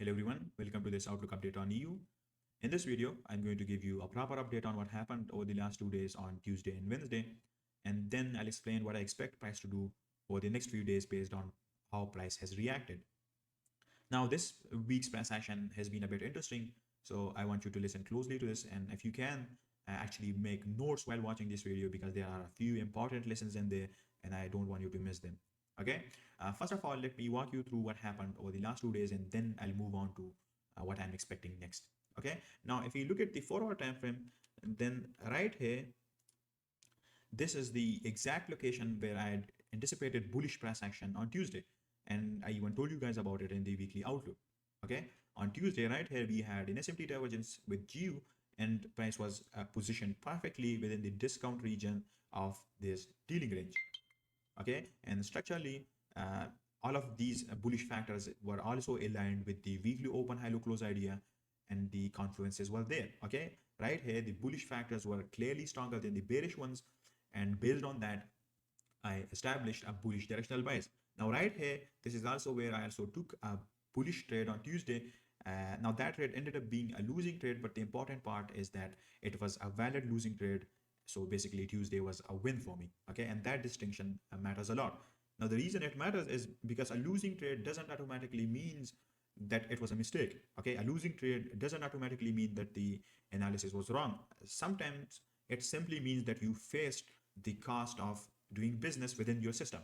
Hello everyone, welcome to this Outlook update on EU. In this video, I'm going to give you a proper update on what happened over the last 2 days on Tuesday and Wednesday, and then I'll explain what I expect price to do over the next few days based on how price has reacted. Now, this week's price action has been a bit interesting, so I want you to listen closely to this, and if you can, actually make notes while watching this video because there are a few important lessons in there, and I don't want you to miss them. Okay, first of all, let me walk you through what happened over the last 2 days, and then I'll move on to what I'm expecting next. Okay, now if you look at the 4 hour time frame, then right here, this is the exact location where I had anticipated bullish price action on Tuesday. And I even told you guys about it in the weekly outlook. Okay. On Tuesday, right here, we had an SMT divergence with GU, and price was positioned perfectly within the discount region of this dealing range. Okay. And structurally, all of these bullish factors were also aligned with the weekly open high low close idea, and the confluences were there. Okay. Right here, the bullish factors were clearly stronger than the bearish ones, and based on that, I established a bullish directional bias. Now right here, this is also where I also took a bullish trade on Tuesday. Now that trade ended up being a losing trade, but the important part is that it was a valid losing trade. So basically Tuesday was a win for me. Okay, and that distinction matters a lot. Now the reason it matters is because a losing trade doesn't automatically means that it was a mistake. Okay, a losing trade doesn't automatically mean that the analysis was wrong. Sometimes it simply means that you faced the cost of doing business within your system.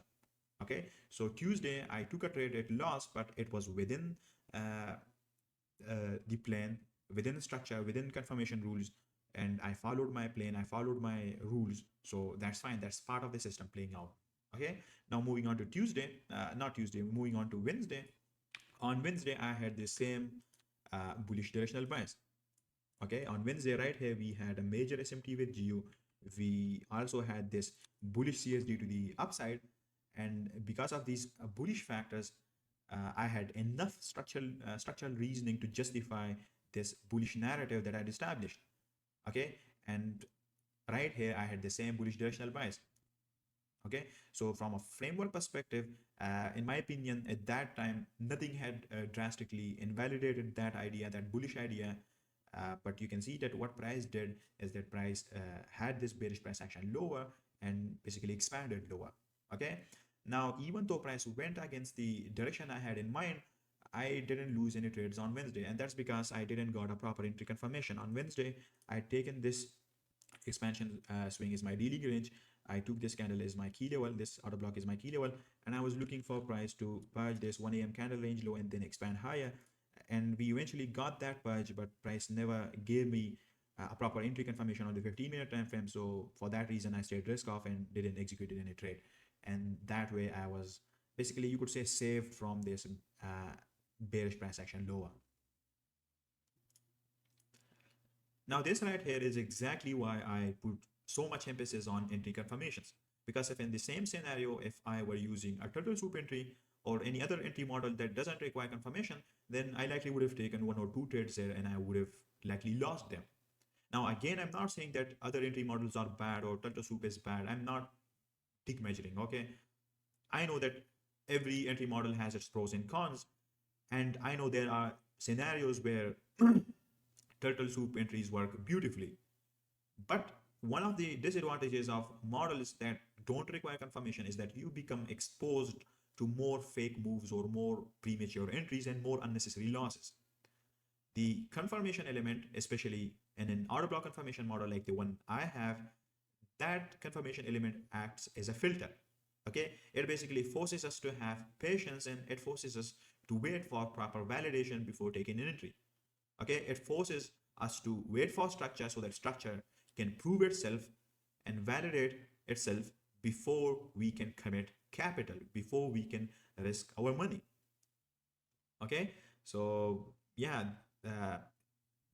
Okay, so Tuesday I took a trade at loss, but it was within uh, the plan, within the structure, within confirmation rules, and I followed my plan, I followed my rules, so that's fine. That's part of the system playing out. Okay, now moving on to Tuesday, not Tuesday, moving on to Wednesday. On Wednesday, I had the same bullish directional bias. Okay, on Wednesday, right here, we had a major SMT with GU. We also had this bullish CSD to the upside. And because of these bullish factors, I had enough structural reasoning to justify this bullish narrative that I'd established. Okay, and right here, I had the same bullish directional bias. Okay, so from a framework perspective, in my opinion, at that time, nothing had drastically invalidated that idea, that bullish idea. But you can see that what price did is that price had this bearish price action lower and basically expanded lower. Okay, now even though price went against the direction I had in mind, I didn't lose any trades on Wednesday, and that's because I didn't got a proper entry confirmation. On Wednesday, I had taken this expansion swing is my daily range. I took this candle as my key level, this order block is my key level, and I was looking for price to purge this 1 a.m. candle range low and then expand higher. And we eventually got that purge, but price never gave me a proper entry confirmation on the 15-minute time frame. So for that reason, I stayed risk off and didn't execute any trade. And that way I was basically, you could say, saved from this bearish price action lower. Now this right here is exactly why I put so much emphasis on entry confirmations. Because if in the same scenario, if I were using a turtle soup entry or any other entry model that doesn't require confirmation, then I likely would have taken 1 or 2 trades there and I would have likely lost them. Now, again, I'm not saying that other entry models are bad or turtle soup is bad. I'm not tick measuring, okay? I know that every entry model has its pros and cons, and I know there are scenarios where turtle soup entries work beautifully. But one of the disadvantages of models that don't require confirmation is that you become exposed to more fake moves or more premature entries and more unnecessary losses. The confirmation element, especially in an order block confirmation model like the one I have, that confirmation element acts as a filter. Okay, it basically forces us to have patience, and it forces us to wait for proper validation before taking an entry. Okay, it forces us to wait for structure so that structure can prove itself and validate itself before we can commit capital, before we can risk our money. Okay, so yeah, uh,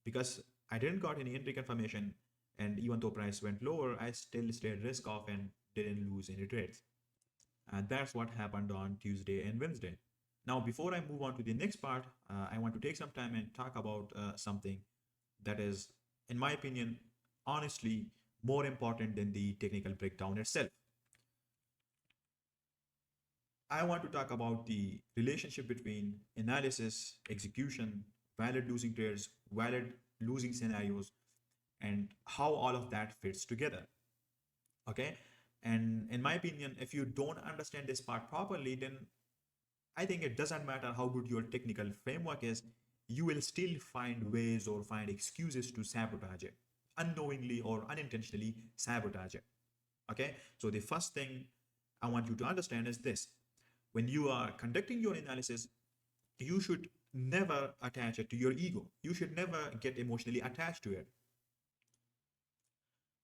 because I didn't got any entry confirmation, and even though price went lower, I still stayed risk off and didn't lose any trades. And that's what happened on Tuesday and Wednesday. Now, before I move on to the next part, I want to take some time and talk about something that is, in my opinion, honestly, more important than the technical breakdown itself. I want to talk about the relationship between analysis, execution, valid losing trades, valid losing scenarios, and how all of that fits together. Okay. And in my opinion, if you don't understand this part properly, then I think it doesn't matter how good your technical framework is, you will still find ways or find excuses to sabotage it, unknowingly or unintentionally sabotage it. Okay. So the first thing I want you to understand is this: when you are conducting your analysis, you should never attach it to your ego. You should never get emotionally attached to it.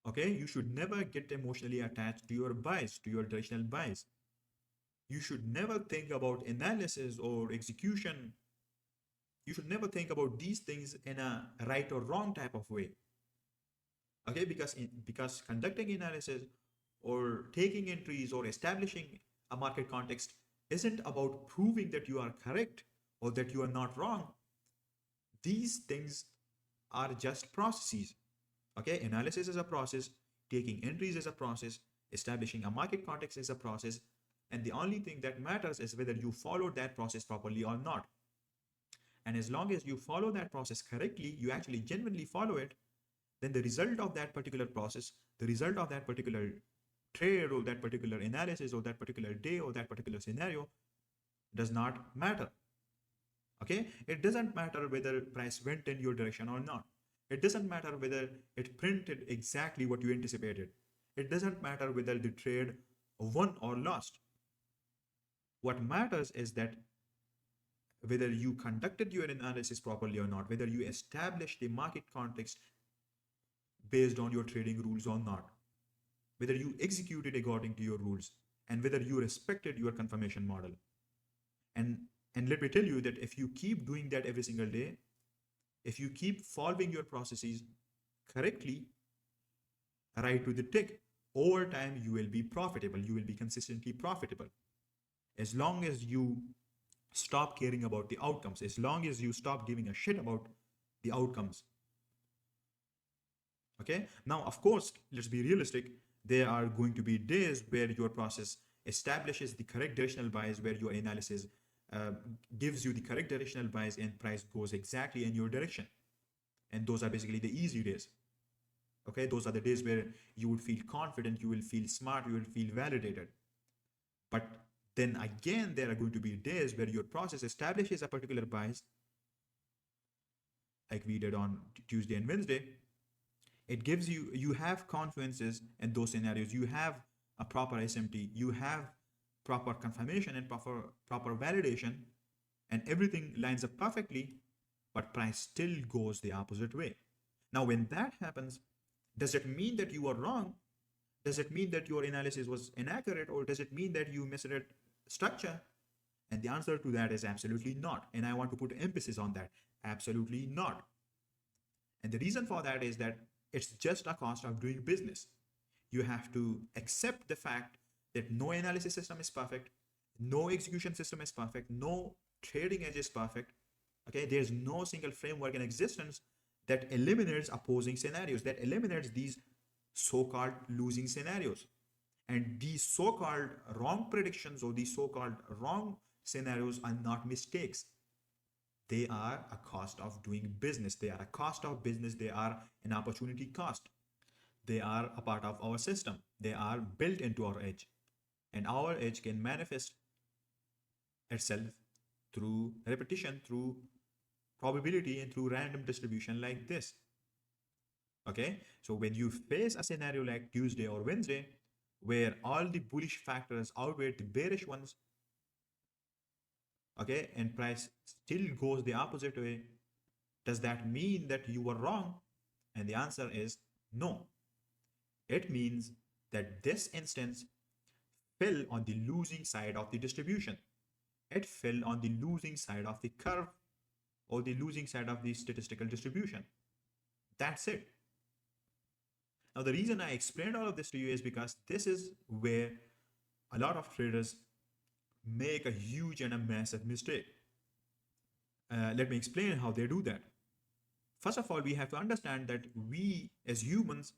Okay, you should never get emotionally attached to your bias, to your directional bias. You should never think about analysis or execution. You should never think about these things in a right or wrong type of way. Okay, because conducting analysis or taking entries or establishing a market context isn't about proving that you are correct or that you are not wrong. These things are just processes. Okay, analysis is a process, taking entries is a process, establishing a market context is a process, and the only thing that matters is whether you follow that process properly or not. And as long as you follow that process correctly, you actually genuinely follow it, then the result of that particular process, the result of that particular trade or that particular analysis or that particular day or that particular scenario does not matter. Okay, it doesn't matter whether price went in your direction or not. It doesn't matter whether it printed exactly what you anticipated. It doesn't matter whether the trade won or lost. What matters is that whether you conducted your analysis properly or not, whether you established the market context based on your trading rules or not, whether you executed according to your rules, and whether you respected your confirmation model. And and let me tell you that if you keep doing that every single day, if you keep following your processes correctly, right to the tick, over time you will be profitable. You will be consistently profitable. As long as you stop caring about the outcomes, as long as you stop giving a shit about the outcomes. Okay. Now, of course, let's be realistic. There are going to be days where your process establishes the correct directional bias, where your analysis uh, gives you the correct directional bias and price goes exactly in your direction. And those are basically the easy days. Okay, those are the days where you would feel confident, you will feel smart, you will feel validated. But then again, there are going to be days where your process establishes a particular bias, like we did on Tuesday and Wednesday. It gives you, you have confluences in those scenarios, you have a proper SMT, you have proper confirmation and proper validation, and everything lines up perfectly, but price still goes the opposite way. Now, when that happens, does it mean that you are wrong? Does it mean that your analysis was inaccurate, or does it mean that you misread structure? And the answer to that is absolutely not. And I want to put emphasis on that. Absolutely not. And the reason for that is that it's just a cost of doing business. You have to accept the fact that no analysis system is perfect, no execution system is perfect, no trading edge is perfect. Okay, there's no single framework in existence that eliminates opposing scenarios, that eliminates these so-called losing scenarios. And these so-called wrong predictions or these so-called wrong scenarios are not mistakes. They are a cost of doing business. They are a cost of business. They are an opportunity cost. They are a part of our system. They are built into our edge. And our edge can manifest itself through repetition, through probability, and through random distribution like this. Okay, so when you face a scenario like Tuesday or Wednesday, where all the bullish factors outweigh the bearish ones, okay, and price still goes the opposite way, does that mean that you were wrong? And the answer is no. It means that this instance fell on the losing side of the distribution. It fell on the losing side of the curve or the losing side of the statistical distribution. That's it. Now, the reason I explained all of this to you is because this is where a lot of traders make a huge and a massive mistake. Let me explain how they do that. First of all, we have to understand that we as humans,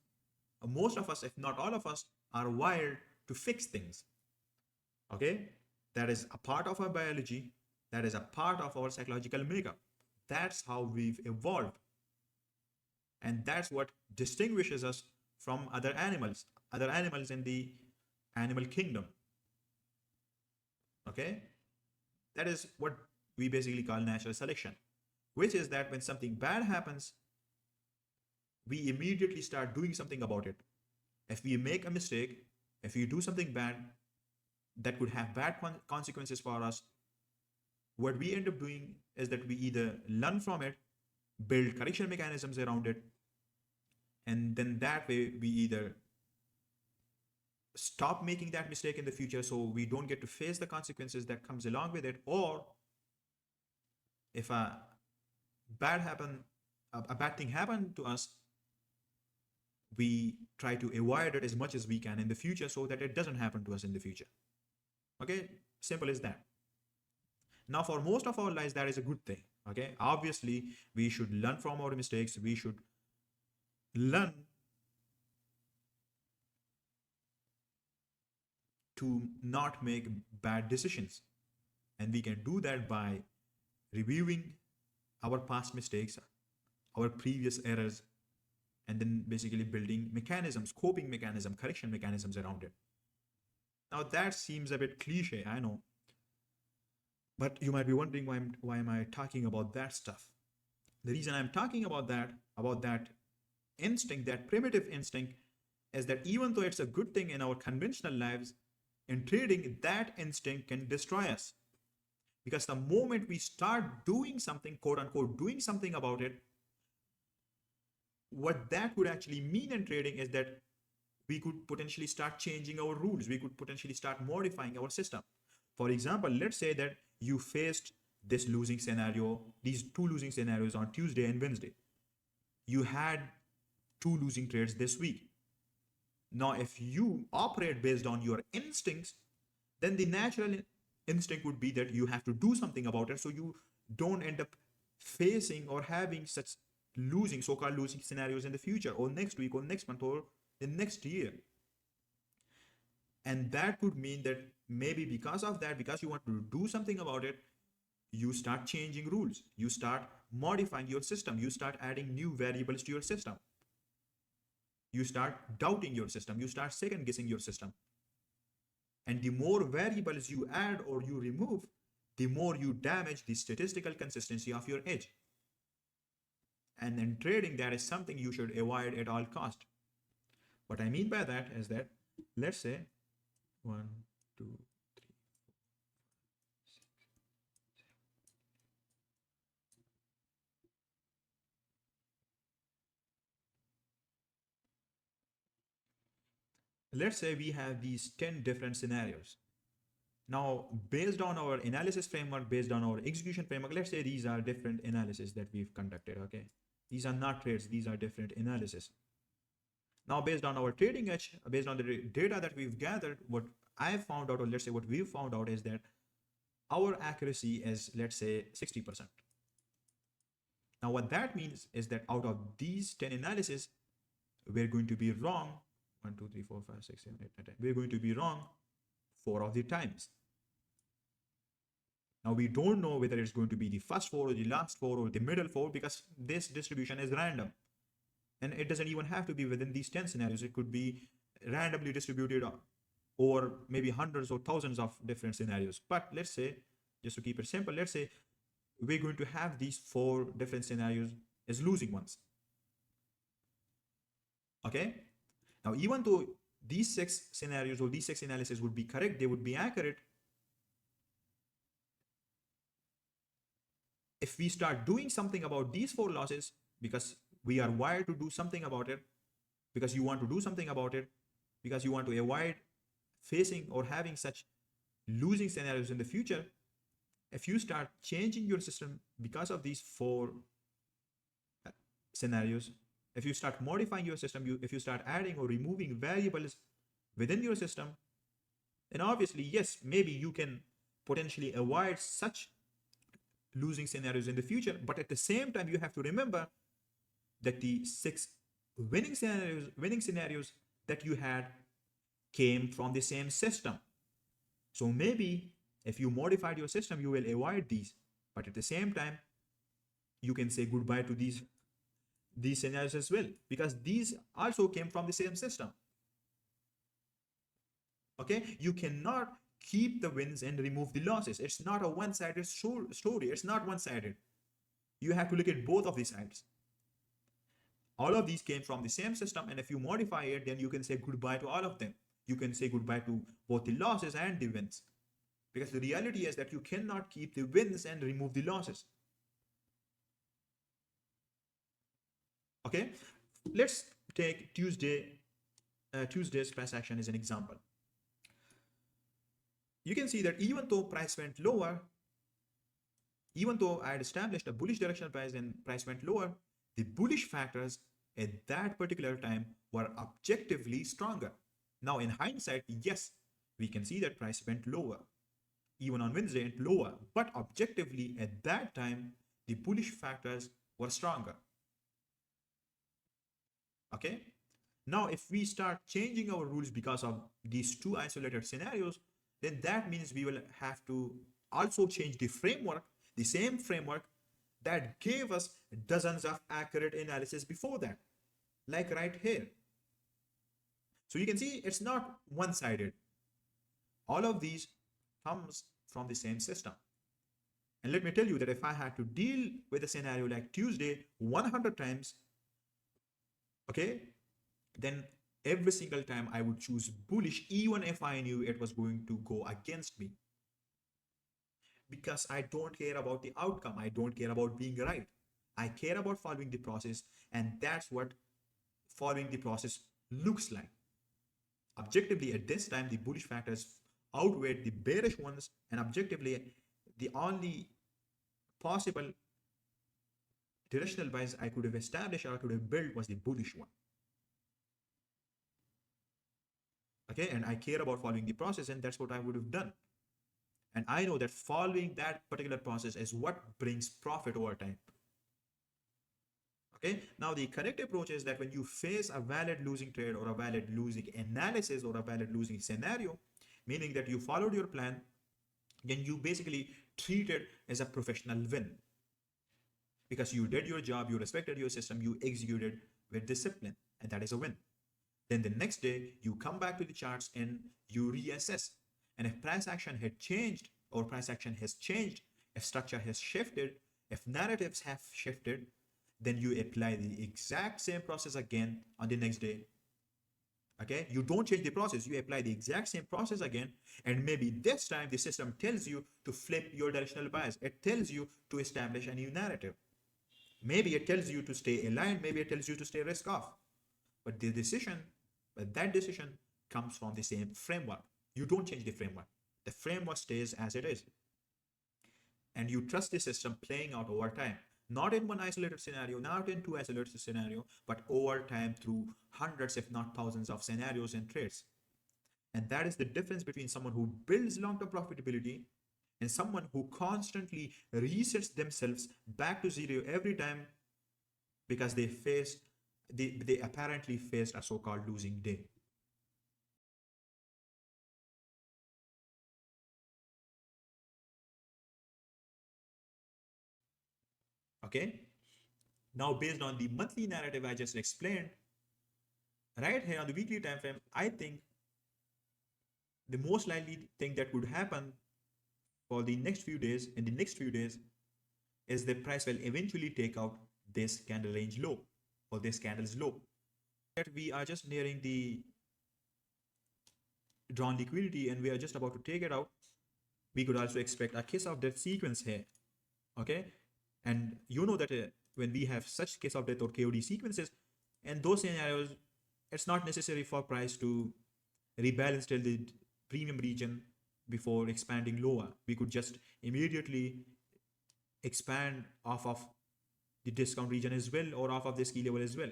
most of us, if not all of us, are wired to fix things. Okay? That is a part of our biology. That is a part of our psychological makeup. That's how we've evolved. And that's what distinguishes us from other animals in the animal kingdom. Okay? That is what we basically call natural selection, which is that when something bad happens, we immediately start doing something about it. If we make a mistake, if we do something bad that could have bad consequences for us, what we end up doing is that we either learn from it, build correction mechanisms around it, and then that way we either stop making that mistake in the future so we don't get to face the consequences that comes along with it, or if a bad thing happened to us, we try to avoid it as much as we can in the future so that it doesn't happen to us in the future. Okay, simple as that. Now, for most of our lives, that is a good thing. Okay, obviously, we should learn from our mistakes. We should learn to not make bad decisions. And we can do that by reviewing our past mistakes, our previous errors, and then basically building mechanisms, coping mechanisms, correction mechanisms around it. Now that seems a bit cliche, I know. But you might be wondering why am I talking about that stuff? The reason I'm talking about that instinct, that primitive instinct, is that even though it's a good thing in our conventional lives, in trading, that instinct can destroy us. Because the moment we start doing something, quote unquote, doing something about it, what that would actually mean in trading is that we could potentially start changing our rules. We could potentially start modifying our system. For example, let's say that you faced this losing scenario, these two losing scenarios on Tuesday and Wednesday. You had two losing trades this week. Now, if you operate based on your instincts, then the natural instinct would be that you have to do something about it so you don't end up facing or having such losing, so-called losing scenarios in the future or next week or next month or the next year. And that could mean that maybe because of that, because you want to do something about it, you start changing rules. You start modifying your system. You start adding new variables to your system. You start doubting your system. You start second guessing your system. And the more variables you add or you remove, the more you damage the statistical consistency of your edge. And in trading, that is something you should avoid at all cost. What I mean by that is that, let's say 1, 2, 3, 4, 5, 6, 7. Let's say we have these 10 different scenarios. Now, based on our analysis framework, based on our execution framework, let's say these are different analysis that we've conducted, okay? These are not trades, these are different analysis. Now, based on our trading edge, based on the data that we've gathered, what I found out, or let's say what we've found out, is that our accuracy is, let's say, 60%. Now, what that means is that out of these 10 analyses, we're going to be wrong 1, 2, 3, 4, 5, 6, 7, 8, 9, 10. We're going to be wrong 4 of the times. Now, we don't know whether it's going to be the first 4 or the last 4 or the middle 4 because this distribution is random. And it doesn't even have to be within these 10 scenarios. It could be randomly distributed over maybe hundreds or thousands of different scenarios. But let's say, just to keep it simple, let's say we're going to have these 4 different scenarios as losing ones. Okay? Now, even though these 6 scenarios or these 6 analyses would be correct, they would be accurate, if we start doing something about these 4 losses, because we are wired to do something about it, because you want to do something about it, because you want to avoid facing or having such losing scenarios in the future, if you start changing your system because of these 4 scenarios, if you start modifying your system, if you start adding or removing variables within your system, then obviously, yes, maybe you can potentially avoid such losing scenarios in the future. But at the same time, you have to remember that the 6 winning scenarios that you had came from the same system. So maybe If you modified your system, you will avoid these. But at the same time, you can say goodbye to these scenarios as well, because these also came from the same system. Okay, you cannot keep the wins and remove the losses. It's not a one-sided story. It's not one-sided. You have to look at both of the sides. All of these came from the same system, and if you modify it, then you can say goodbye to all of them. You can say goodbye to both the losses and the wins, because the reality is that you cannot keep the wins and remove the losses. Okay, let's take Tuesday's price action as an example. You can see that even though price went lower, even though I had established a bullish directional price and price went lower, the bullish factors at that particular time were objectively stronger. Now, in hindsight, yes, we can see that price went lower. Even on Wednesday, it lower. But objectively, at that time, the bullish factors were stronger. Okay? Now, if we start changing our rules because of these two isolated scenarios, then that means we will have to also change the framework, the same framework that gave us dozens of accurate analysis before that, like right here. So you can see it's not one-sided. All of these comes from the same system. And let me tell you that if I had to deal with a scenario like Tuesday 100 times, okay, then every single time I would choose bullish, even if I knew it was going to go against me. Because I don't care about the outcome. I don't care about being right. I care about following the process, and that's what following the process looks like. Objectively, at this time, the bullish factors outweighed the bearish ones, and objectively, the only possible directional bias I could have established or I could have built was the bullish one. Okay, and I care about following the process, and that's what I would have done. And I know that following that particular process is what brings profit over time. Okay, now the correct approach is that when you face a valid losing trade or a valid losing analysis or a valid losing scenario, meaning that you followed your plan, then you basically treat it as a professional win. Because you did your job, you respected your system, you executed with discipline, and that is a win. Then the next day, you come back to the charts and you reassess. And if price action had changed or price action has changed, if structure has shifted, if narratives have shifted, then you apply the exact same process again on the next day. Okay, you don't change the process, you apply the exact same process again, and maybe this time the system tells you to flip your directional bias. It tells you to establish a new narrative. Maybe it tells you to stay aligned, maybe it tells you to stay risk off. But that decision comes from the same framework. You don't change the framework. The framework stays as it is. And you trust the system playing out over time. Not in one isolated scenario, not in two isolated scenarios, but over time through hundreds, if not thousands of scenarios and trades. And that is the difference between someone who builds long-term profitability and someone who constantly resets themselves back to zero every time because they apparently faced a so-called losing day. Okay, now based on the monthly narrative I just explained, right here on the weekly time frame, I think the most likely thing that could happen for the next few days, in the next few days, is the price will eventually take out this candle range low or this candle's low. That we are just nearing the drawn liquidity and we are just about to take it out. We could also expect a case of death sequence here. Okay, and you know that when we have such case of death or KOD sequences, in those scenarios, it's not necessary for price to rebalance till the premium region before expanding lower. We could just immediately expand off of the discount region as well or off of this key level as well.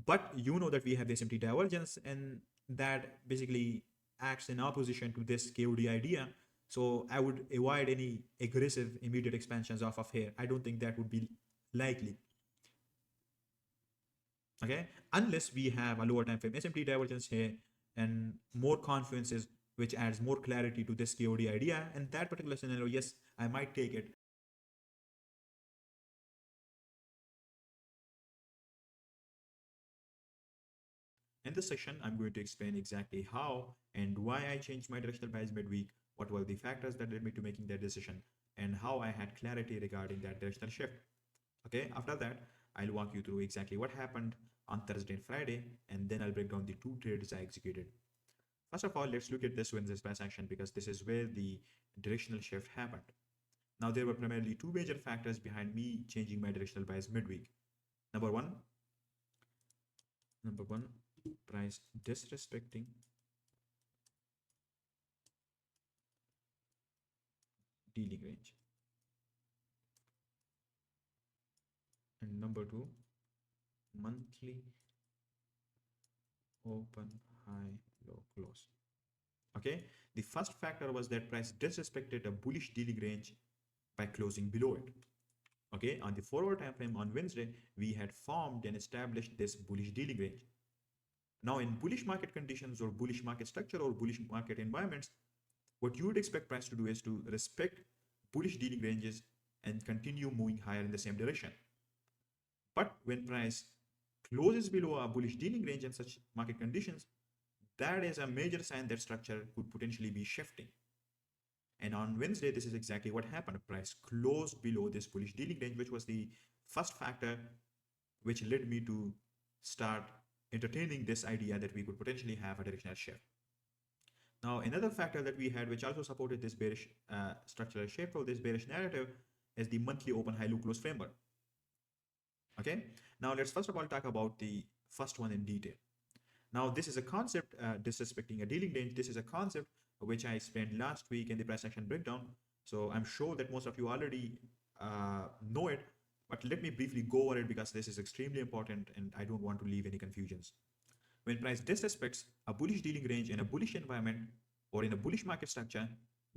But you know that we have this empty divergence and that basically acts in opposition to this KOD idea. So I would avoid any aggressive immediate expansions off of here. I don't think that would be likely. Okay, unless we have a lower time frame SMT divergence here and more confluences which adds more clarity to this KOD idea. And that particular scenario, yes, I might take it. In this section, I'm going to explain exactly how and why I changed my directional bias midweek, what were the factors that led me to making that decision, and how I had clarity regarding that directional shift. Okay, after that, I'll walk you through exactly what happened on Thursday and Friday, and then I'll break down the two trades I executed. First of all, let's look at this Wednesday's price action because this is where the directional shift happened. Now, there were primarily two major factors behind me changing my directional bias midweek. Number one, price disrespecting dealing range. And number two, monthly open, high, low, close. Okay, the first factor was that price disrespected a bullish dealing range by closing below it. Okay, on the forward time frame on Wednesday, we had formed and established this bullish dealing range. Now, in bullish market conditions or bullish market structure or bullish market environments, what you would expect price to do is to respect bullish dealing ranges and continue moving higher in the same direction. But when price closes below a bullish dealing range in such market conditions, that is a major sign that structure could potentially be shifting. And on Wednesday, this is exactly what happened. Price closed below this bullish dealing range, which was the first factor which led me to start entertaining this idea that we could potentially have a directional shift. Now, another factor that we had, which also supported this bearish structural shift or this bearish narrative, is the monthly open high low close framework. Okay, now let's first of all talk about the first one in detail. Now, this is a concept, disrespecting a dealing range. This is a concept which I explained last week in the price action breakdown. So I'm sure that most of you already know it, but let me briefly go over it because this is extremely important and I don't want to leave any confusions. When price disrespects a bullish dealing range in a bullish environment or in a bullish market structure,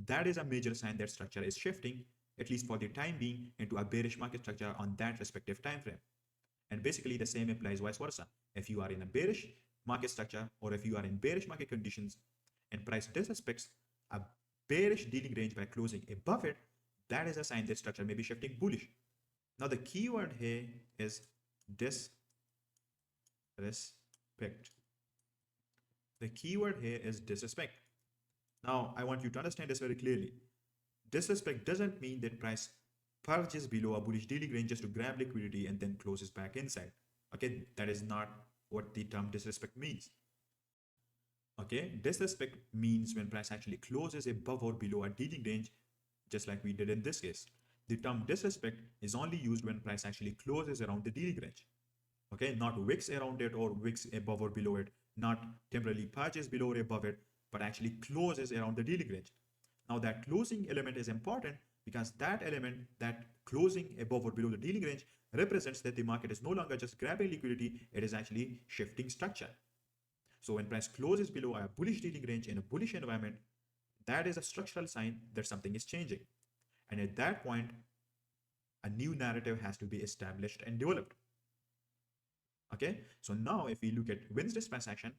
that is a major sign that structure is shifting, at least for the time being, into a bearish market structure on that respective time frame. And basically the same applies vice versa. If you are in a bearish market structure or if you are in bearish market conditions and price disrespects a bearish dealing range by closing above it, that is a sign that structure may be shifting bullish. Now the keyword here is disrespect. The keyword here is disrespect. Now I want you to understand this very clearly. Disrespect doesn't mean that price purges below a bullish dealing range just to grab liquidity and then closes back inside. Okay, that is not what the term disrespect means. Okay, disrespect means when price actually closes above or below a dealing range, just like we did in this case. The term disrespect is only used when price actually closes around the dealing range. Okay, not wicks around it or wicks above or below it, not temporarily purges below or above it, but actually closes around the dealing range. Now that closing element is important because that element, that closing above or below the dealing range, represents that the market is no longer just grabbing liquidity, it is actually shifting structure. So when price closes below a bullish dealing range in a bullish environment, that is a structural sign that something is changing. And at that point, a new narrative has to be established and developed. Okay, so now if we look at Wednesday's price action,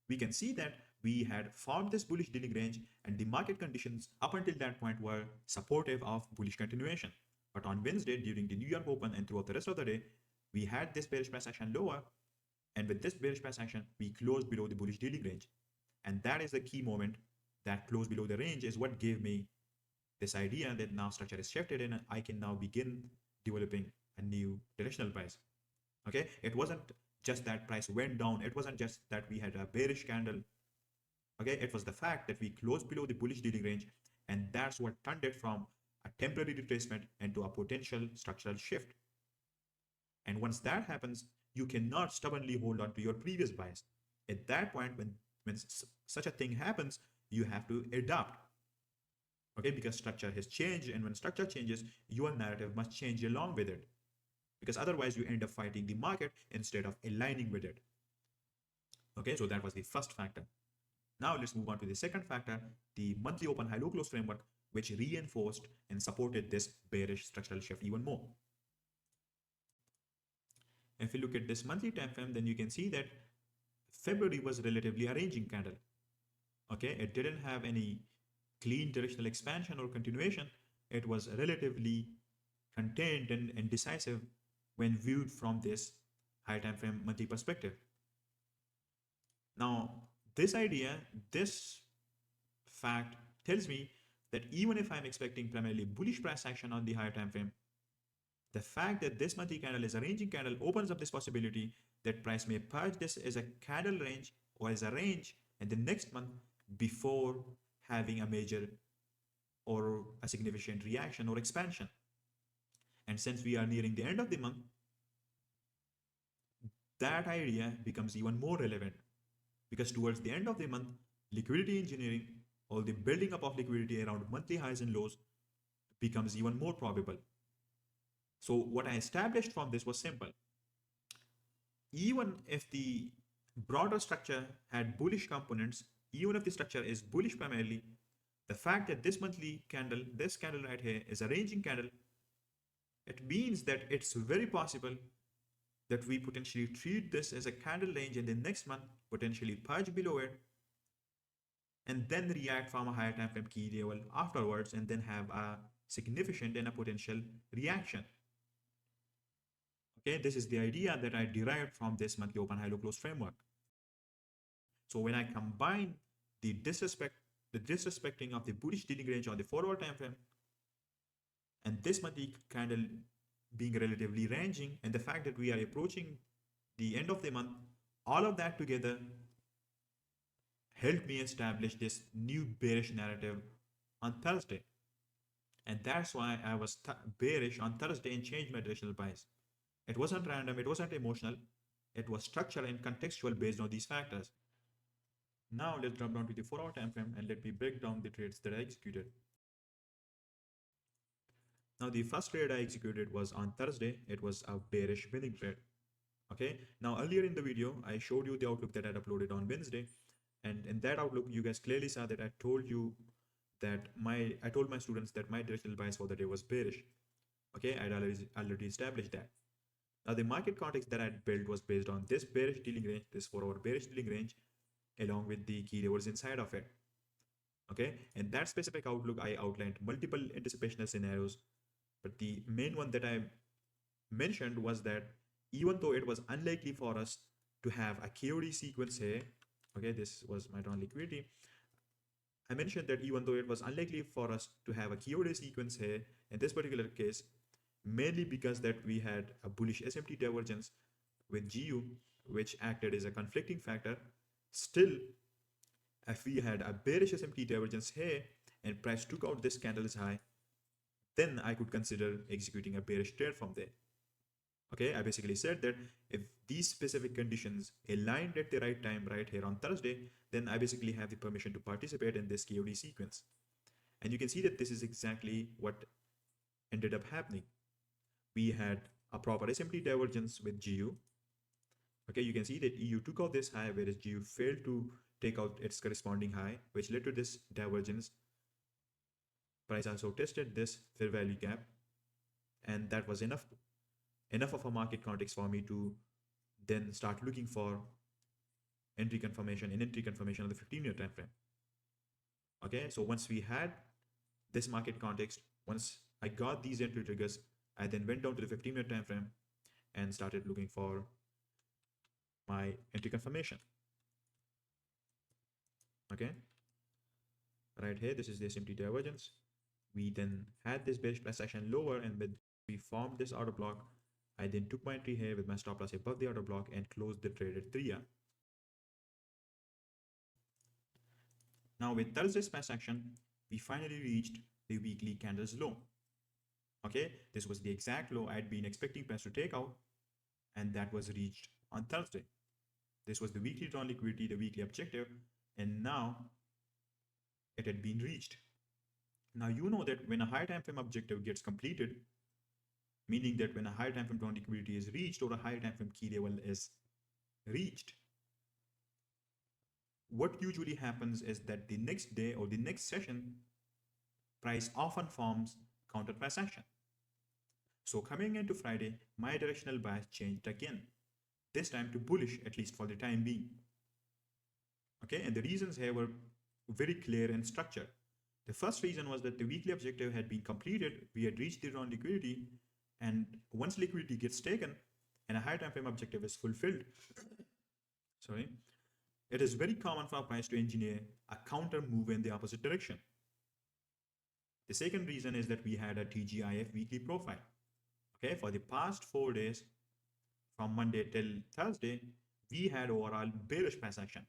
we can see that we had formed this bullish dealing range and the market conditions up until that point were supportive of bullish continuation. But on Wednesday, during the New York Open and throughout the rest of the day, we had this bearish price action lower. And with this bearish price action, we closed below the bullish dealing range. And that is the key moment. That close below the range is what gave me this idea that now structure is shifted and I can now begin developing a new directional price. Okay, it wasn't just that price went down. It wasn't just that we had a bearish candle. Okay, it was the fact that we closed below the bullish dealing range, and that's what turned it from a temporary retracement into a potential structural shift. And once that happens, you cannot stubbornly hold on to your previous bias. At that point, when such a thing happens, you have to adapt. Okay, because structure has changed, and when structure changes, your narrative must change along with it. Because otherwise, you end up fighting the market instead of aligning with it. Okay, so that was the first factor. Now let's move on to the second factor, the monthly open high low close framework, which reinforced and supported this bearish structural shift even more. If you look at this monthly time frame, then you can see that February was relatively a ranging candle. Okay, it didn't have any clean directional expansion or continuation. It was relatively contained and indecisive when viewed from this high time frame monthly perspective. Now, this idea, this fact tells me that even if I'm expecting primarily bullish price action on the higher time frame, the fact that this monthly candle is a ranging candle opens up this possibility that price may purge this as a candle range or as a range in the next month before having a major or a significant reaction or expansion. And since we are nearing the end of the month, that idea becomes even more relevant because towards the end of the month, liquidity engineering or the building up of liquidity around monthly highs and lows becomes even more probable. So what I established from this was simple. Even if the broader structure had bullish components, even if the structure is bullish primarily, the fact that this monthly candle, this candle right here is a ranging candle, it means that it's very possible that we potentially treat this as a candle range in the next month, potentially purge below it, and then react from a higher time frame key level afterwards, and then have a significant and a potential reaction. Okay, this is the idea that I derived from this monthly open high low close framework. So when I combine the disrespecting of the bullish dealing range on the forward time frame and this monthly candle being relatively ranging and the fact that we are approaching the end of the month, all of that together helped me establish this new bearish narrative on Thursday. And that's why I was bearish on Thursday and changed my directional bias. It wasn't random, it wasn't emotional, it was structural and contextual based on these factors. Now let's drop down to the 4-hour time frame and let me break down the trades that I executed. Now the first trade I executed was on Thursday. It was a bearish winning trade. Okay. Now earlier in the video, I showed you the outlook that I had uploaded on Wednesday. And in that outlook, you guys clearly saw that I told you that I told my students that my directional bias for the day was bearish. Okay. I'd already established that. Now the market context that I built was based on this bearish dealing range, this 4-hour bearish dealing range, along with the key levels inside of it. Okay. In that specific outlook, I outlined multiple anticipational scenarios, but the main one that I mentioned was that even though it was unlikely for us to have a KOD sequence here, okay, this was my drawn liquidity. I mentioned that even though it was unlikely for us to have a KOD sequence here, in this particular case, mainly because that we had a bullish SMT divergence with GU, which acted as a conflicting factor. Still, if we had a bearish SMT divergence here and price took out this candle's high, then I could consider executing a bearish trade from there. Okay, I basically said that if these specific conditions aligned at the right time right here on Thursday, then I basically have the permission to participate in this KOD sequence. And you can see that this is exactly what ended up happening. We had a proper SMT divergence with GU. Okay, you can see that EU took out this high, whereas GU failed to take out its corresponding high, which led to this divergence. Price also tested this fair value gap, and that was enough of a market context for me to then start looking for entry confirmation on the 15-year time frame. Okay, so once we had this market context, once I got these entry triggers, I then went down to the 15-year time frame and started looking for my entry confirmation. Okay, right here, this is the SMT divergence. We then had this bearish price action lower, and when we formed this order block, I then took my entry here with my stop loss above the order block and closed the trade at 3R. Now with Thursday's price action, we finally reached the weekly candle's low. Okay, this was the exact low I'd been expecting price to take out, and that was reached on Thursday. This was the weekly drawn liquidity, the weekly objective, and now it had been reached. Now you know that when a high time frame objective gets completed, meaning that when a high time frame drawn liquidity is reached or a high time frame key level is reached, what usually happens is that the next day or the next session, price often forms counter price action. So coming into Friday, my directional bias changed again, this time to bullish, at least for the time being. Okay, and the reasons here were very clear and structured. The first reason was that the weekly objective had been completed, we had reached the round liquidity, and once liquidity gets taken and a higher time frame objective is fulfilled, sorry, it is very common for a price to engineer a counter move in the opposite direction. The second reason is that we had a TGIF weekly profile. Okay, for the past 4 days, from Monday till Thursday, we had overall bearish price action.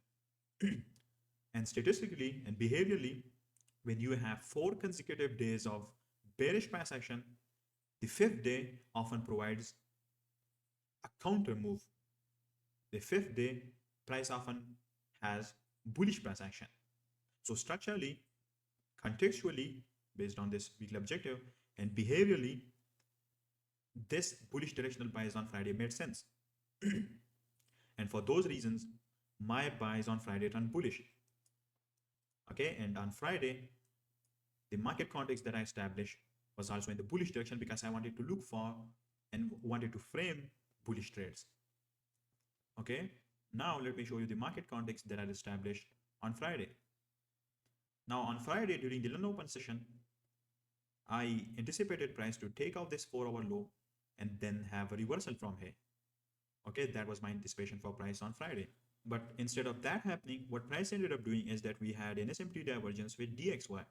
And statistically and behaviorally, when you have 4 consecutive days of bearish price action, the fifth day often provides a counter move. The fifth day, price often has bullish price action. So structurally, contextually, based on this weekly objective, and behaviorally, this bullish directional buys on Friday made sense. And for those reasons, my buys on Friday turned bullish. Okay, and on Friday, the market context that I established was also in the bullish direction because I wanted to look for and wanted to frame bullish trades. Okay, now let me show you the market context that I established on Friday. Now on Friday during the London Open session, I anticipated price to take out this 4-hour low and then have a reversal from here. Okay, that was my anticipation for price on Friday. But instead of that happening, what price ended up doing is that we had an SMT divergence with DXY.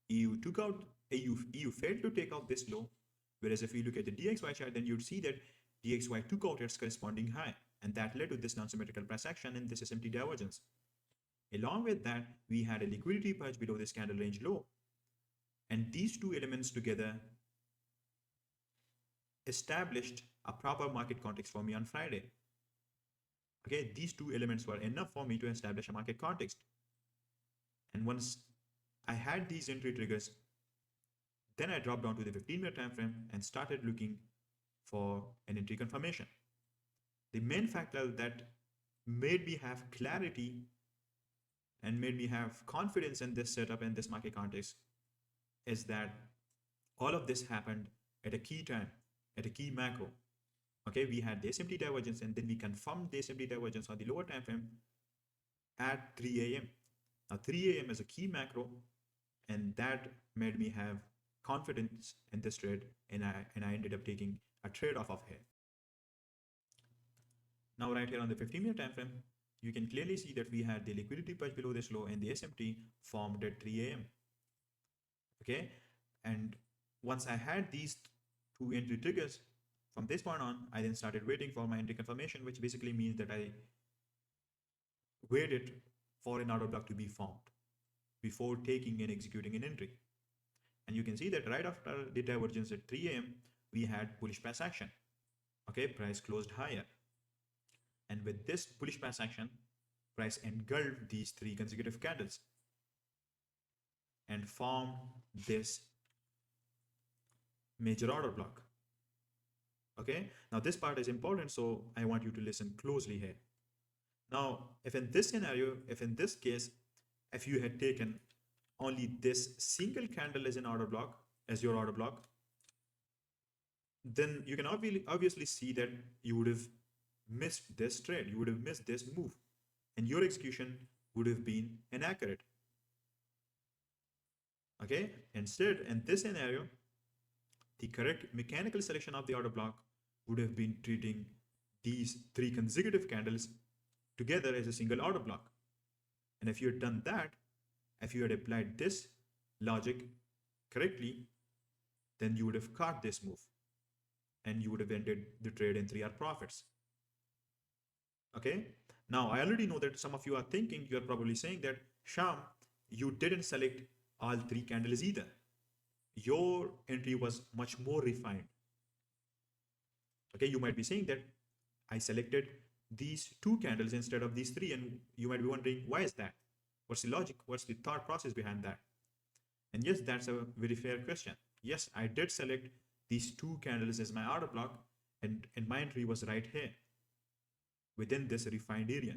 EU took out, EU failed to take out this low, whereas if you look at the DXY chart, then you'd see that DXY took out its corresponding high, and that led to this non-symmetrical price action in this SMT divergence. Along with that, we had a liquidity purge below this candle range low, and these two elements together established a proper market context for me on Friday. Okay, these two elements were enough for me to establish a market context. And once I had these entry triggers, then I dropped down to the 15-minute time frame and started looking for an entry confirmation. The main factor that made me have clarity and made me have confidence in this setup and this market context is that all of this happened at a key time, at a key macro. Okay, we had the SMT divergence and then we confirmed the SMT divergence on the lower time frame at 3 a.m. Now 3 a.m. is a key macro, and that made me have confidence in this trade, and I ended up taking a trade off of here. Now right here on the 15-minute time frame, you can clearly see that we had the liquidity purge below this low and the SMT formed at 3 a.m. Okay, and once I had these two entry triggers, from this point on, I then started waiting for my entry confirmation, which basically means that I waited for an order block to be formed before taking and executing an entry. And you can see that right after the divergence at 3 a.m., we had bullish price action. Okay, price closed higher. And with this bullish price action, price engulfed these 3 consecutive candles and formed this major order block. Okay, now this part is important, so I want you to listen closely here. Now, if in this scenario, if in this case, if you had taken only this single candle as an order block, as your order block, then you can obviously see that you would have missed this trade, you would have missed this move, and your execution would have been inaccurate. Okay, instead, in this scenario, the correct mechanical selection of the order block would have been treating these 3 consecutive candles together as a single order block. And if you had done that, if you had applied this logic correctly, then you would have caught this move and you would have ended the trade in 3-hour profits. Okay, now I already know that some of you are thinking, you are probably saying that, Sham, you didn't select all 3 candles either. Your entry was much more refined. Okay, you might be saying that I selected these 2 candles instead of these 3, and you might be wondering, why is that? What's the logic? What's the thought process behind that? And yes, that's a very fair question. Yes, I did select these 2 candles as my order block, and my entry was right here within this refined area.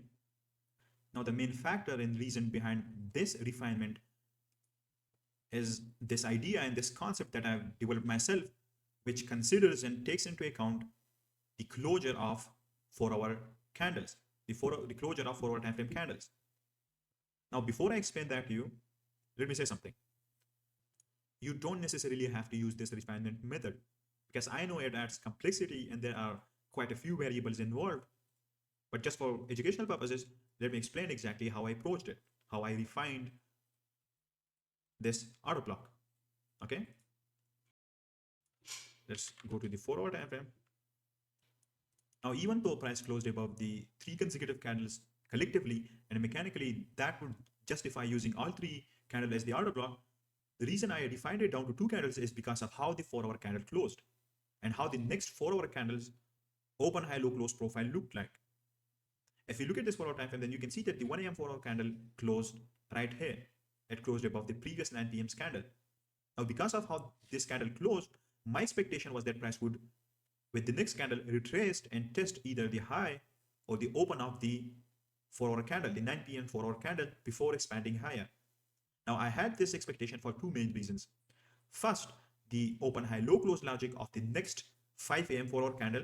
Now, the main factor and reason behind this refinement is this idea and this concept that I've developed myself, which considers and takes into account the closure of 4-hour candles, the closure of 4-hour time frame candles. Now, before I explain that to you, let me say something. You don't necessarily have to use this refinement method because I know it adds complexity and there are quite a few variables involved. But just for educational purposes, let me explain exactly how I approached it, how I refined this auto block. Okay, let's go to the 4 hour time frame. Now, even though price closed above the three consecutive candles collectively and mechanically, that would justify using all three candles as the order block. The reason I refined it down to two candles is because of how the 4 hour candle closed and how the next 4 hour candles open, high, low, close profile looked like. If you look at this 4 hour time frame, then you can see that the 1 a.m. 4 hour candle closed right here. It closed above the previous 9 p.m. candle. Now, because of how this candle closed, my expectation was that price would, with the next candle, retraced and test either the high or the open of the 4 hour candle, the 9 p.m. 4 hour candle, before expanding higher. Now, I had this expectation for two main reasons. First, the open high low close logic of the next 5 a.m. 4 hour candle.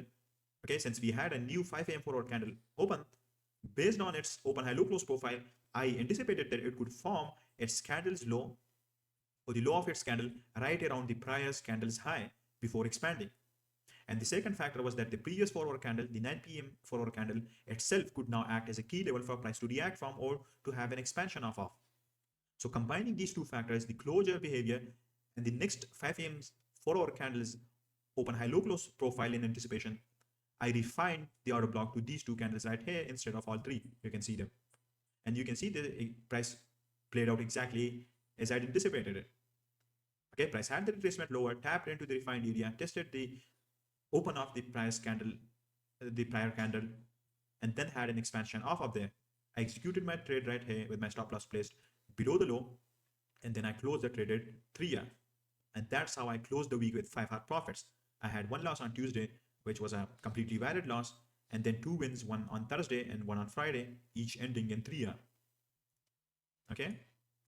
Okay, since we had a new 5 a.m. 4 hour candle open, based on its open high low close profile, I anticipated that it could form its candle's low or the low of its candle right around the prior candle's high before expanding. And the second factor was that the previous 4 hour candle, the 9 p.m. 4 hour candle itself, could now act as a key level for price to react from or to have an expansion of. So combining these two factors, the closure behavior and the next 5 a.m. 4 hour candles open high low close profile in anticipation, I refined the order block to these two candles right here instead of all three. You can see them. And you can see the price played out exactly as I anticipated it. Okay, price had the retracement lower, tapped into the refined area, tested the open of the price candle, the prior candle, and then had an expansion off of there. I executed my trade right here with my stop loss placed below the low, and then I closed the trade at 3 hour. And that's how I closed the week with 5 hour profits. I had one loss on Tuesday, which was a completely valid loss, and then two wins, one on Thursday and one on Friday, each ending in 3 hour. Okay,